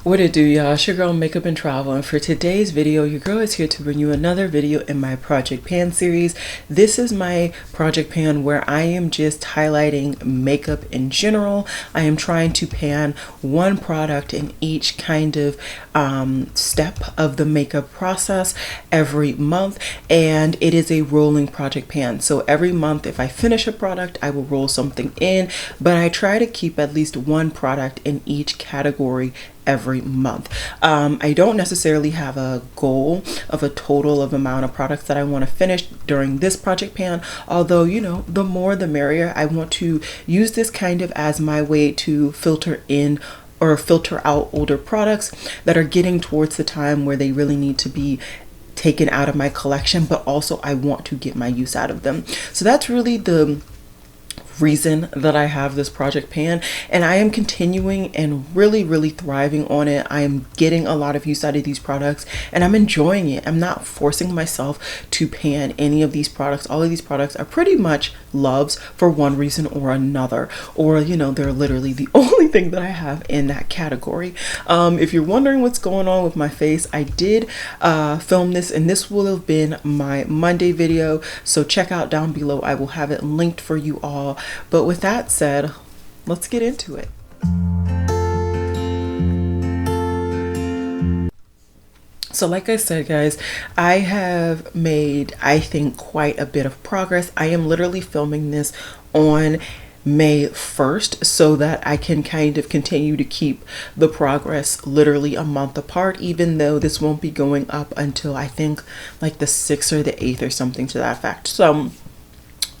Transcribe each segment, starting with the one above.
What it do, y'all? It's your girl Makeup and Travel, and for today's video your girl is here to bring you another video in my project pan series. This is my project pan where I am just highlighting makeup in general. I am trying to pan one product in each kind of step of the makeup process every month, and it is a rolling project pan. So every month if I finish a product I will roll something in, but I try to keep at least one product in each category every month. I don't necessarily have a goal of a total of amount of products that I want to finish during this project pan, although you know, the more the merrier. I want to use this kind of as my way to filter in or filter out older products that are getting towards the time where they really need to be taken out of my collection, but also I want to get my use out of them. So that's really the reason that I have this project pan, and I am continuing and really thriving on it. I am getting a lot of use out of these products and I'm enjoying it. I'm not forcing myself to pan any of these products. All of these products are pretty much loves for one reason or another, or you know, they're literally the only thing that I have in that category. If you're wondering what's going on with my face, I did film this, and this will have been my Monday video, so check out down below. I will have it linked for you all. But with that said, let's get into it. So like I said, guys, I have made, I think, quite a bit of progress. I am literally filming this on May 1st so that I can kind of continue to keep the progress literally a month apart, even though this won't be going up until I think like the 6th or the 8th or something to that effect. So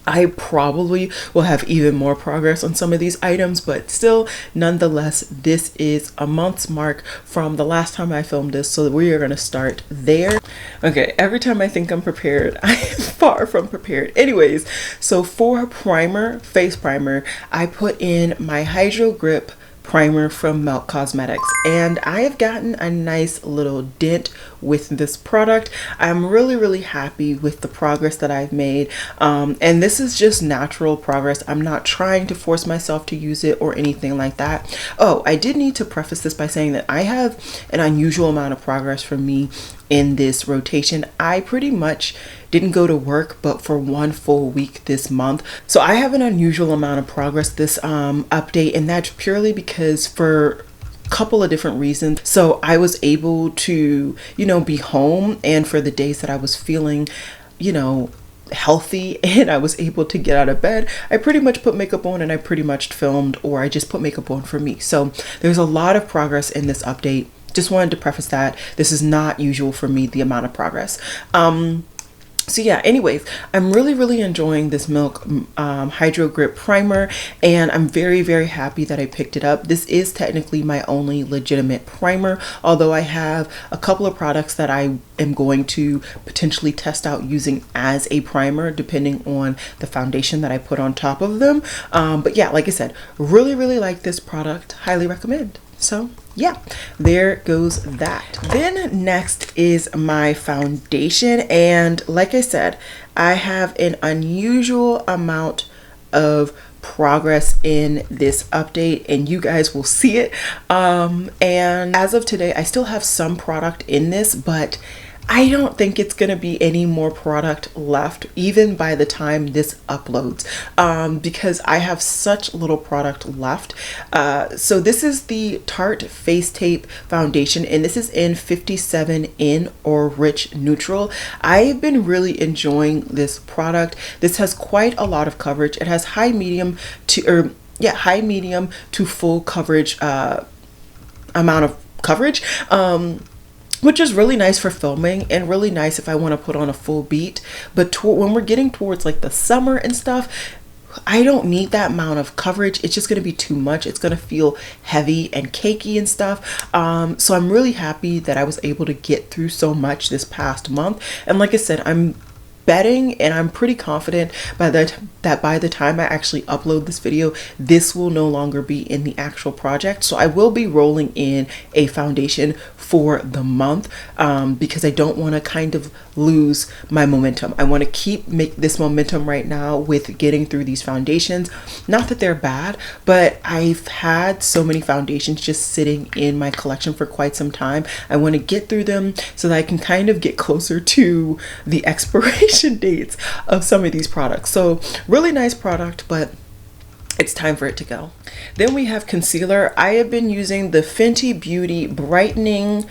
I probably will have even more progress on some of these items, but still, nonetheless, this is a month's mark from the last time I filmed this, so we are going to start there. Okay, every time I think I'm prepared, I am far from prepared. Anyways, so for primer, face primer, I put in my Hydro Grip primer from Melt Cosmetics, and I have gotten a nice little dent with this product. I'm really happy with the progress that I've made, and this is just natural progress. I'm not trying to force myself to use it or anything like that. Oh, I did need to preface this by saying that I have an unusual amount of progress for me in this rotation. I pretty much didn't go to work but for one full week this month, so I have an unusual amount of progress this update, and that's purely because for a couple of different reasons. So I was able to, you know, be home, and for the days that I was feeling, you know, healthy and I was able to get out of bed, I pretty much put makeup on and I pretty much filmed, or I just put makeup on for me. So there's a lot of progress in this update. Just wanted to preface that this is not usual for me, the amount of progress. So yeah, anyways, I'm really enjoying this Milk Hydro Grip primer, and I'm very happy that I picked it up. This is technically my only legitimate primer, although I have a couple of products that I am going to potentially test out using as a primer depending on the foundation that I put on top of them. But yeah, like I said, really like this product, highly recommend. So yeah, there goes that. Then next is my foundation, and like I said, I have an unusual amount of progress in this update, and you guys will see it. And as of today, I still have some product in this, but I don't think it's gonna be any more product left even by the time this uploads, because I have such little product left. So this is the Tarte Face Tape Foundation, and this is in 57 in or Rich Neutral. I've been really enjoying this product. This has quite a lot of coverage. It has high medium to full coverage amount of coverage, which is really nice for filming and really nice if I want to put on a full beat. But when we're getting towards like the summer and stuff, I don't need that amount of coverage. It's just going to be too much. It's going to feel heavy and cakey and stuff. So I'm really happy that I was able to get through so much this past month. And like I said, I'm betting, and I'm pretty confident that by the time I actually upload this video, this will no longer be in the actual project. So I will be rolling in a foundation for the month because I don't want to kind of lose my momentum. I want to make this momentum right now with getting through these foundations. Not that they're bad, but I've had so many foundations just sitting in my collection for quite some time. I want to get through them so that I can kind of get closer to the expiration dates of some of these products. So really nice product, but it's time for it to go. Then we have concealer. I have been using the Fenty Beauty Brightening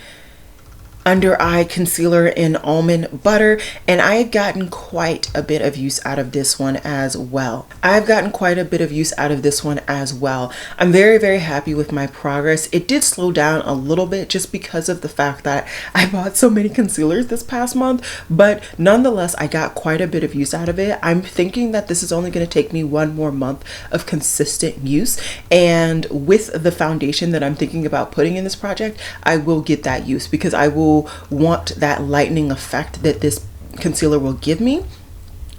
Under Eye Concealer in Almond Butter, and I have gotten quite a bit of use out of this one as well. I'm very, very happy with my progress. It did slow down a little bit just because of the fact that I bought so many concealers this past month, but nonetheless, I got quite a bit of use out of it. I'm thinking that this is only going to take me one more month of consistent use, and with the foundation that I'm thinking about putting in this project, I will get that use because I will want that lightening effect that this concealer will give me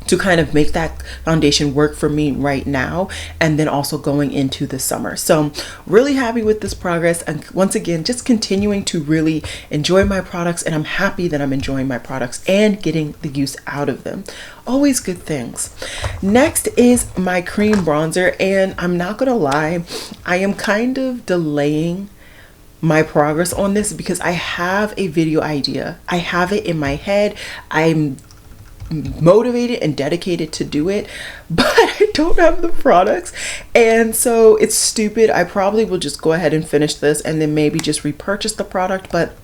to kind of make that foundation work for me right now, and then also going into the summer. So really happy with this progress, and once again just continuing to really enjoy my products, and I'm happy that I'm enjoying my products and getting the use out of them. Always good things. Next is my cream bronzer, and I'm not gonna lie, I am kind of delaying my progress on this because I have a video idea. I have it in my head. I'm motivated and dedicated to do it, but I don't have the products, and so it's stupid. I probably will just go ahead and finish this and then maybe just repurchase the product, but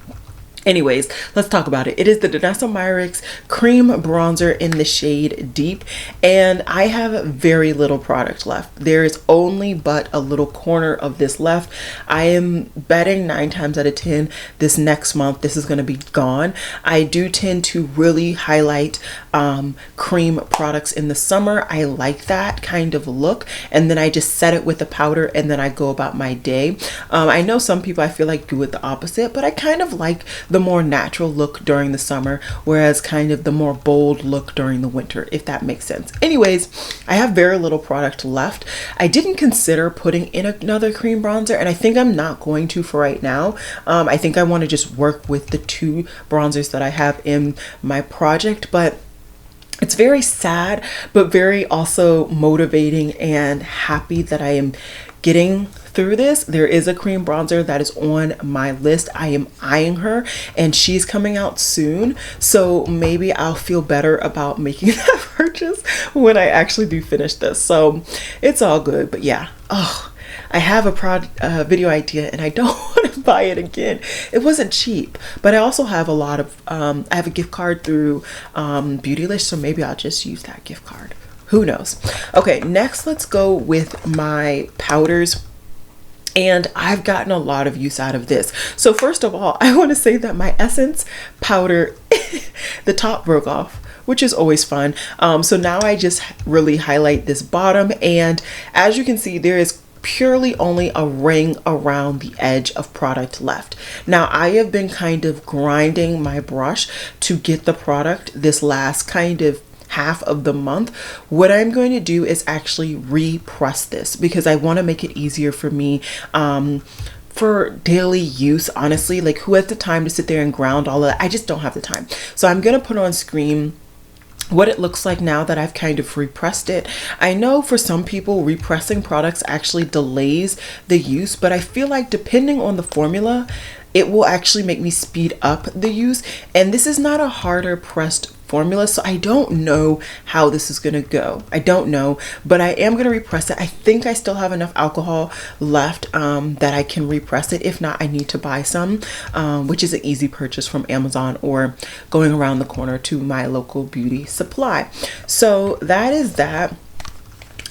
anyways, let's talk about it. It is the Danessa Myricks cream bronzer in the shade Deep, and I have very little product left. There is only but a little corner of this left. I am betting 9 times out of 10 this next month this is going to be gone. I do tend to really highlight cream products in the summer. I like that kind of look, and then I just set it with the powder and then I go about my day. I know some people I feel like do it the opposite, but I kind of like the more natural look during the summer, whereas kind of the more bold look during the winter, if that makes sense. Anyways, I have very little product left. I didn't consider putting in another cream bronzer, and I think I'm not going to for right now. I think I want to just work with the 2 bronzers that I have in my project, but it's very sad, but very also motivating and happy that I am getting through this. There is a cream bronzer that is on my list. I am eyeing her, and she's coming out soon, so maybe I'll feel better about making that purchase when I actually do finish this. So it's all good, but yeah, I have a video idea and I don't want to buy it again. It wasn't cheap, but I also have a lot of I have a gift card through Beautylish, so maybe I'll just use that gift card. Who knows? Okay, next let's go with my powders. And I've gotten a lot of use out of this. So first of all, I want to say that my Essence powder, the top broke off, which is always fun. So now I just really highlight this bottom, and as you can see, there is purely only a ring around the edge of product left. Now I have been kind of grinding my brush to get the product this last kind of half of the month. What I'm going to do is actually repress this because I want to make it easier for me for daily use. Honestly, like, who has the time to sit there and ground all of that? I just don't have the time. So I'm going to put on screen what it looks like now that I've kind of repressed it. I know for some people repressing products actually delays the use, but I feel like depending on the formula, it will actually make me speed up the use. And this is not a harder pressed formula, so I don't know how this is gonna go. I don't know, but I am gonna repress it. I think I still have enough alcohol left that I can repress it. If not, I need to buy some, which is an easy purchase from Amazon or going around the corner to my local beauty supply. So that is that.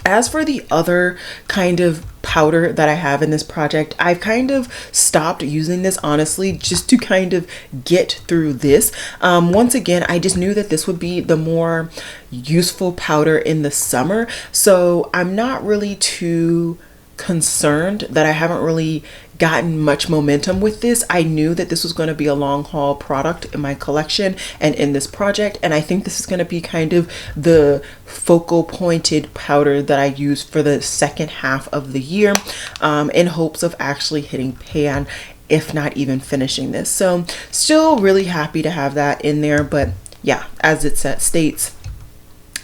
As for the other kind of powder that I have in this project, I've kind of stopped using this, honestly, just to kind of get through this. Once again, I just knew that this would be the more useful powder in the summer, so I'm not really too concerned that I haven't really gotten much momentum with this. I knew that this was going to be a long haul product in my collection and in this project, and I think this is going to be kind of the focal pointed powder that I use for the second half of the year, in hopes of actually hitting pan, if not even finishing this. So still really happy to have that in there, but yeah, as it states,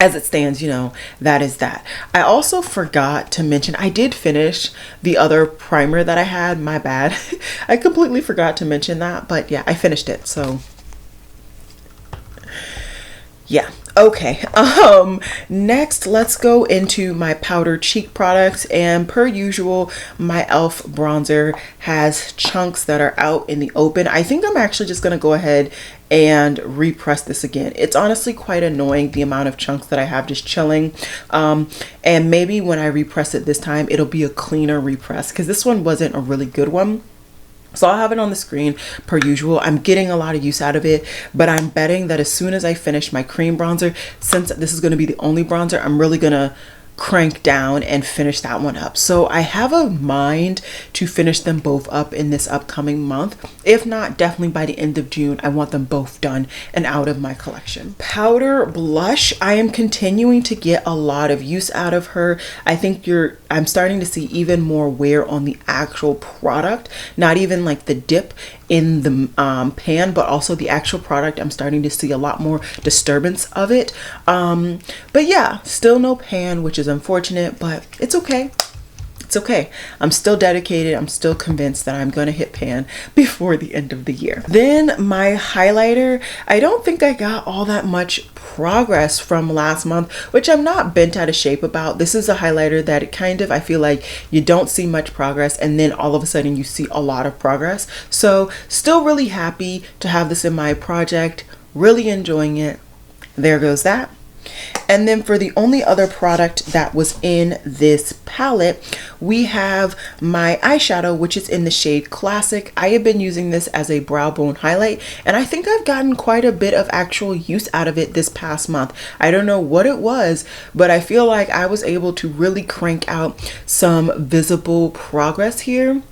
as it stands, you know, that is that. I also forgot to mention, I did finish the other primer that I had, my bad. I completely forgot to mention that, but yeah, I finished it, so yeah. Okay, next let's go into my powder cheek products, and per usual my e.l.f. bronzer has chunks that are out in the open. I think I'm actually just gonna go ahead and repress this again. It's honestly quite annoying, the amount of chunks that I have just chilling, and maybe when I repress it this time it'll be a cleaner repress, because this one wasn't a really good one. So I'll have it on the screen per usual. I'm getting a lot of use out of it, but I'm betting that as soon as I finish my cream bronzer, since this is going to be the only bronzer, I'm really going to crank down and finish that one up. So I have a mind to finish them both up in this upcoming month. If not, definitely by the end of June, I want them both done and out of my collection. Powder blush, I am continuing to get a lot of use out of her. I think I'm starting to see even more wear on the actual product, not even like the dip in the pan, but also the actual product. I'm starting to see a lot more disturbance of it, but yeah, still no pan, which is unfortunate, but it's okay. It's okay. I'm still dedicated. I'm still convinced that I'm going to hit pan before the end of the year. Then my highlighter, I don't think I got all that much progress from last month, which I'm not bent out of shape about. This is a highlighter that it kind of, I feel like you don't see much progress and then all of a sudden you see a lot of progress. So still really happy to have this in my project, really enjoying it. There goes that. And then for the only other product that was in this palette, we have my eyeshadow, which is in the shade Classic. I have been using this as a brow bone highlight, and I think I've gotten quite a bit of actual use out of it this past month. I don't know what it was, but I feel like I was able to really crank out some visible progress here,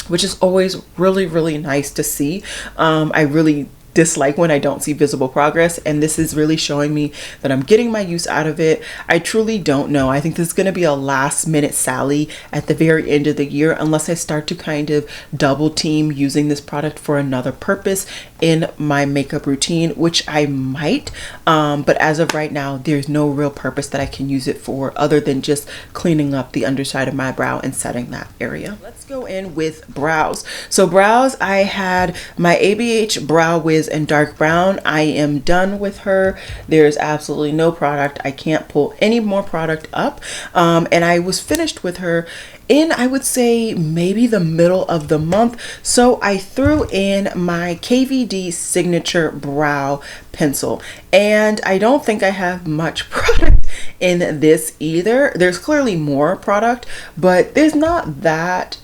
which is always really, really nice to see. I really dislike when I don't see visible progress, and this is really showing me that I'm getting my use out of it. I truly don't know. I think this is going to be a last minute Sally at the very end of the year, unless I start to kind of double team using this product for another purpose in my makeup routine, which I might, but as of right now there's no real purpose that I can use it for other than just cleaning up the underside of my brow and setting that area. Let's go in with brows. So brows, I had my ABH Brow Wiz in dark brown. I am done with her. There's absolutely no product. I can't pull any more product up, and I was finished with her in, I would say, maybe the middle of the month. So I threw in my KVD Signature Brow Pencil, and I don't think I have much product in this either. There's clearly more product, but there's not that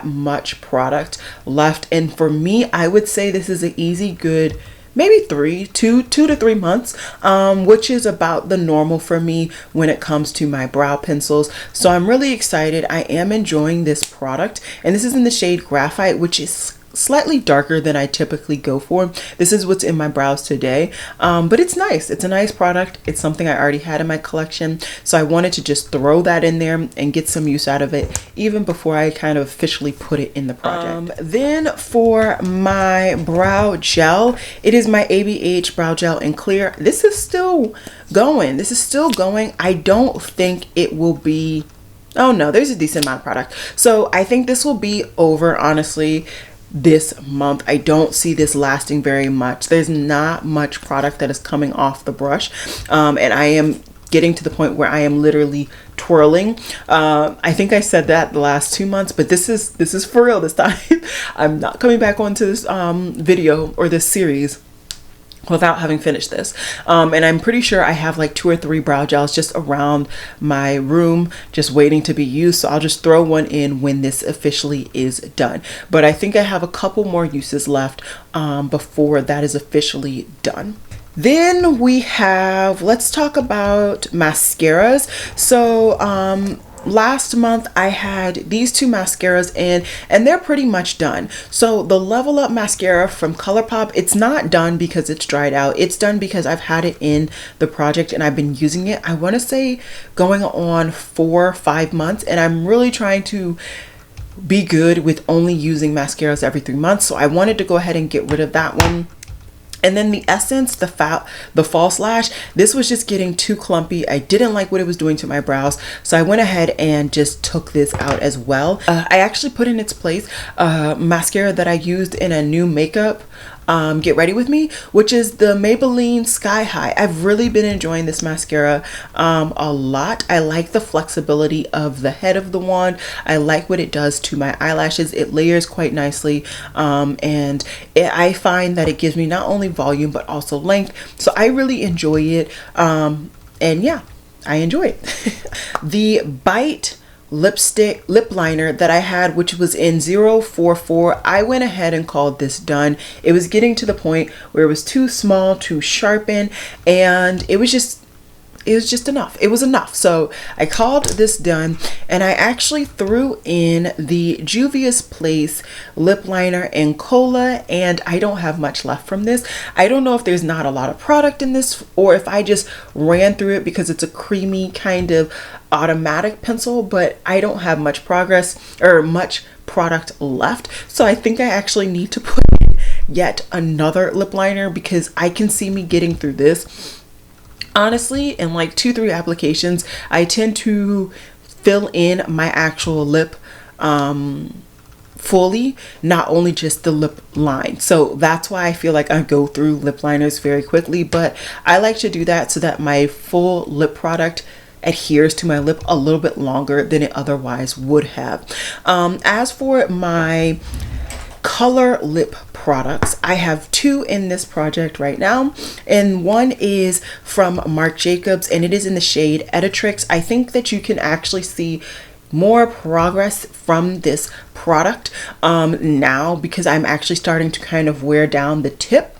much product left. And for me, I would say this is an easy good maybe 2 to 3 months, which is about the normal for me when it comes to my brow pencils. So I'm really excited. I am enjoying this product, and this is in the shade Graphite, which is slightly darker than I typically go for. This is what's in my brows today, but it's nice. It's a nice product. It's something I already had in my collection, so I wanted to just throw that in there and get some use out of it even before I kind of officially put it in the project. Then for my brow gel, it is my ABH Brow Gel in Clear. This is still going. This is still going. I don't think it will be, oh no, there's a decent amount of product. So I think this will be over, honestly, this month. I don't see this lasting very much. There's not much product that is coming off the brush, and I am getting to the point where I am literally twirling. I think I said that the last 2 months, but this is for real this time. I'm not coming back onto this video or this series without having finished this, and I'm pretty sure I have like 2 or 3 brow gels just around my room just waiting to be used, so I'll just throw one in when this officially is done. But I think I have a couple more uses left before that is officially done. Then we have, let's talk about mascaras. So last month I had these two mascaras in, and they're pretty much done. So the Level Up mascara from ColourPop, it's not done because it's dried out. It's done because I've had it in the project and I've been using it, I want to say going on 4 or 5 months, and I'm really trying to be good with only using mascaras every 3 months. So I wanted to go ahead and get rid of that one. And then the Essence, the false lash, this was just getting too clumpy. I didn't like what it was doing to my brows, so I went ahead and just took this out as well. I actually put in its place mascara that I used in a new makeup Get Ready With Me, which is the Maybelline Sky High. I've really been enjoying this mascara a lot. I like the flexibility of the head of the wand. I like what it does to my eyelashes. It layers quite nicely, and I find that it gives me not only volume but also length, so I really enjoy it, and yeah, I enjoy it. The Bite lip liner that I had, which was in 044, I went ahead and called this done. It was getting to the point where it was too small to sharpen, and it was just enough. It was enough. So I called this done, and I actually threw in the Juvia's Place lip liner in Cola, and I don't have much left from this. I don't know if there's not a lot of product in this or if I just ran through it because it's a creamy kind of automatic pencil, but I don't have much product left. So I think I actually need to put in yet another lip liner because I can see me getting through this. Honestly, in like 2-3 applications, I tend to fill in my actual lip fully, not only just the lip line. So that's why I feel like I go through lip liners very quickly, but I like to do that so that my full lip product adheres to my lip a little bit longer than it otherwise would have. As for my color lip products, I have 2 in this project right now, and one is from Marc Jacobs, and it is in the shade Editrix. I think that you can actually see more progress from this product now, because I'm actually starting to kind of wear down the tip.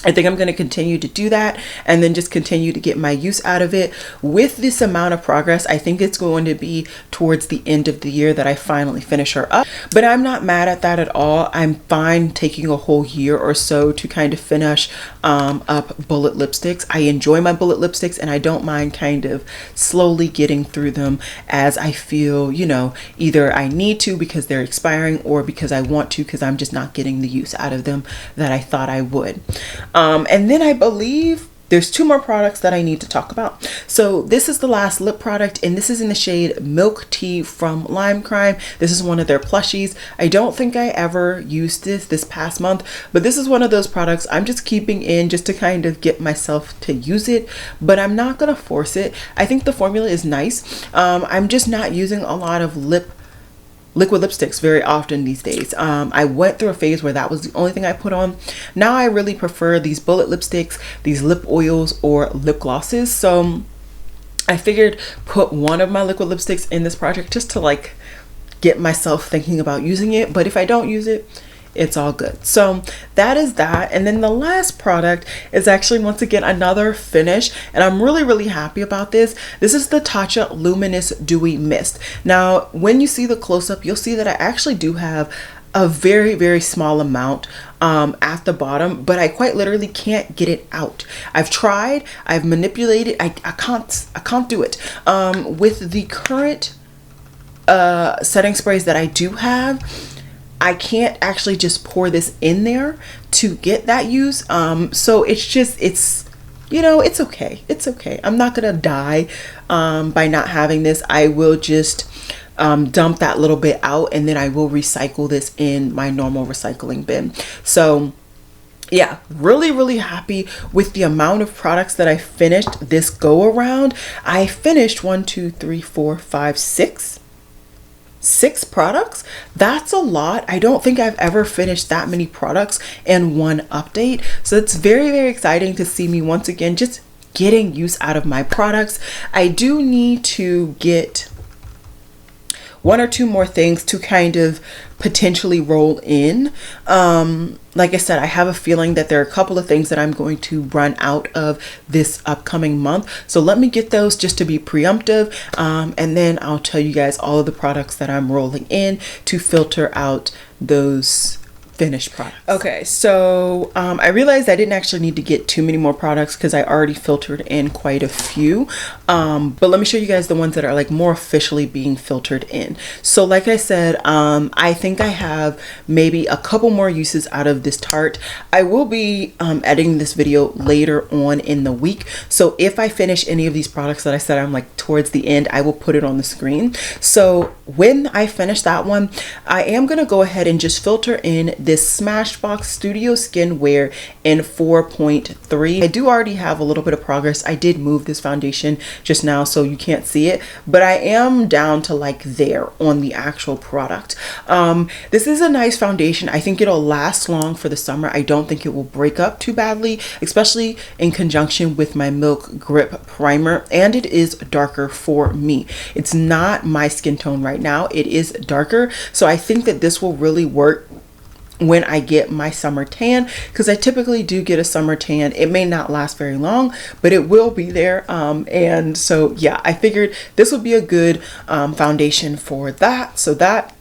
I think I'm going to continue to do that and then just continue to get my use out of it. With this amount of progress, I think it's going to be towards the end of the year that I finally finish her up. But I'm not mad at that at all. I'm fine taking a whole year or so to kind of finish up bullet lipsticks. I enjoy my bullet lipsticks, and I don't mind kind of slowly getting through them as I feel, you know, either I need to because they're expiring or because I want to because I'm just not getting the use out of them that I thought I would. And then I believe there's 2 more products that I need to talk about. So this is the last lip product, and this is in the shade Milk Tea from Lime Crime. This is one of their plushies. I don't think I ever used this past month, but this is one of those products I'm just keeping in just to kind of get myself to use it, but I'm not gonna force it. I think the formula is nice. I'm just not using a lot of liquid lipsticks very often these days. I went through a phase where that was the only thing I put on. Now I really prefer these bullet lipsticks, these lip oils, or lip glosses. So I figured put one of my liquid lipsticks in this project just to like get myself thinking about using it. But if I don't use it, it's all good. So that is that. And then the last product is actually once again another finish, and I'm really happy about this. This is the Tatcha Luminous Dewy Mist. Now when you see the close-up, you'll see that I actually do have a very small amount at the bottom, but I quite literally can't get it out. I've tried, I've manipulated, I can't do it. With the current setting sprays that I do have, I can't actually just pour this in there to get that use. So it's you know, it's okay. It's okay. I'm not gonna die by not having this. I will just dump that little bit out, and then I will recycle this in my normal recycling bin. So yeah, really happy with the amount of products that I finished this go around. I finished 6 products. That's a lot. I don't think I've ever finished that many products in one update. So it's very exciting to see me once again just getting use out of my products. I do need to get one or two more things to kind of potentially roll in. Like I said, I have a feeling that there are a couple of things that I'm going to run out of this upcoming month. So let me get those just to be preemptive. And then I'll tell you guys all of the products that I'm rolling in to filter out those finished products. Okay, so I realized I didn't actually need to get too many more products because I already filtered in quite a few. But let me show you guys the ones that are like more officially being filtered in. So like I said, I think I have maybe a couple more uses out of this Tarte. I will be editing this video later on in the week. So if I finish any of these products that I said I'm like towards the end, I will put it on the screen. So when I finish that one, I am gonna go ahead and just filter in this Smashbox Studio Skin Wear in 4.3. I do already have a little bit of progress. I did move this foundation just now so you can't see it, but I am down to like there on the actual product. This is a nice foundation. I think it'll last long for the summer. I don't think it will break up too badly, especially in conjunction with my Milk Grip Primer, and it is darker for me. It's not my skin tone right now. It is darker, so I think that this will really work when I get my summer tan, because I typically do get a summer tan. It may not last very long, but it will be there. And so yeah, I figured this would be a good foundation for that. So that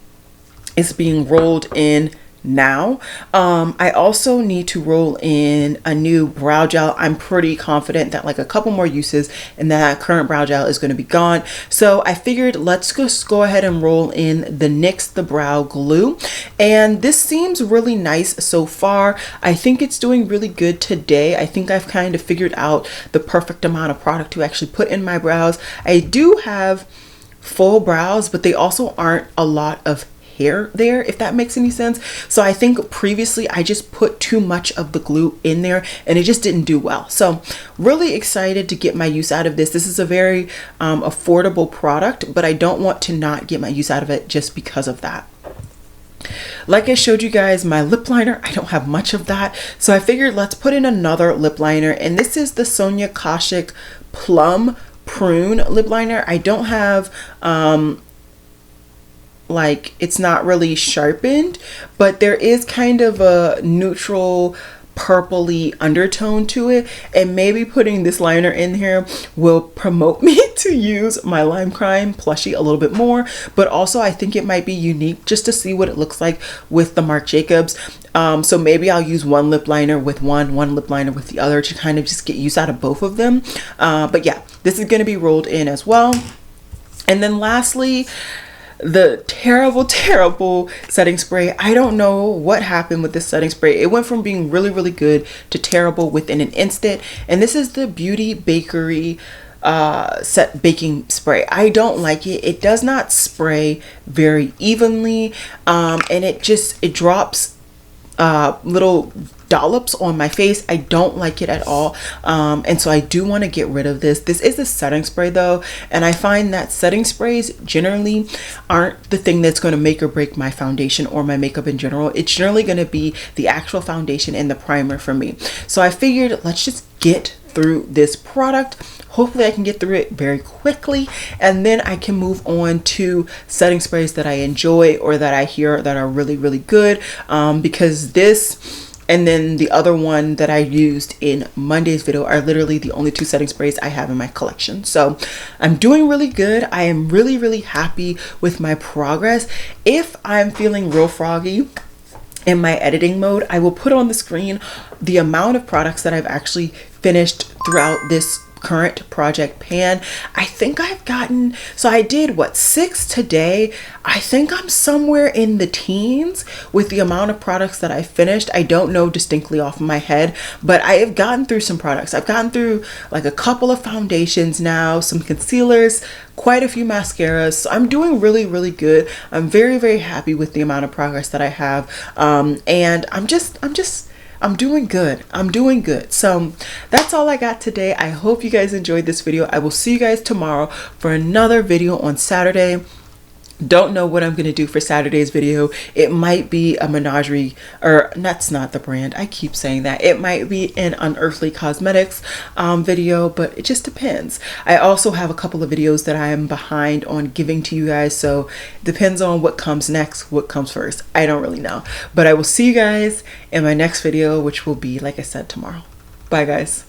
is being rolled in now. I also need to roll in a new brow gel. I'm pretty confident that like a couple more uses and that current brow gel is going to be gone. So I figured let's just go ahead and roll in the NYX The Brow Glue. And this seems really nice so far. I think it's doing really good today. I think I've kind of figured out the perfect amount of product to actually put in my brows. I do have full brows, but they also aren't a lot of hair there, if that makes any sense. So I think previously I just put too much of the glue in there and it just didn't do well. So really excited to get my use out of this. This is a very affordable product, but I don't want to not get my use out of it just because of that. Like I showed you guys my lip liner, I don't have much of that. So I figured let's put in another lip liner, and this is the Sonia Kashuk Plum Prune lip liner. I don't have like, it's not really sharpened, but there is kind of a neutral purpley undertone to it, and maybe putting this liner in here will promote me to use my Lime Crime plushie a little bit more. But also I think it might be unique just to see what it looks like with the Marc Jacobs. So maybe I'll use one lip liner with one lip liner with the other to kind of just get use out of both of them. But yeah, this is going to be rolled in as well. And then lastly, the terrible setting spray. I don't know what happened with this setting spray. It went from being really good to terrible within an instant. And this is the Beauty Bakery set baking spray. I don't like it. It does not spray very evenly, and it drops little dollops on my face. I don't like it at all, and so I do want to get rid of this. This is a setting spray though, and I find that setting sprays generally aren't the thing that's going to make or break my foundation or my makeup in general. It's generally going to be the actual foundation and the primer for me. So I figured let's just get through this product. Hopefully I can get through it very quickly, and then I can move on to setting sprays that I enjoy or that I hear that are really good, because this and then the other one that I used in Monday's video are literally the only two setting sprays I have in my collection. So I'm doing really good. I am really happy with my progress. If I'm feeling real froggy in my editing mode, I will put on the screen the amount of products that I've actually finished throughout this current project pan. I think I've gotten, so I did what, 6 today. I think I'm somewhere in the teens with the amount of products that I finished. I don't know distinctly off of my head, but I have gotten through some products. I've gotten through like a couple of foundations now, some concealers, quite a few mascaras. So I'm doing really good. I'm very happy with the amount of progress that I have, and I'm doing good. I'm doing good. So that's all I got today. I hope you guys enjoyed this video. I will see you guys tomorrow for another video on Saturday. Don't know what I'm going to do for Saturday's video. It might be a menagerie, or that's not the brand. I keep saying that. It might be an Unearthly Cosmetics video, but it just depends. I also have a couple of videos that I am behind on giving to you guys. So it depends on what comes next, what comes first. I don't really know. But I will see you guys in my next video, which will be, like I said, tomorrow. Bye, guys.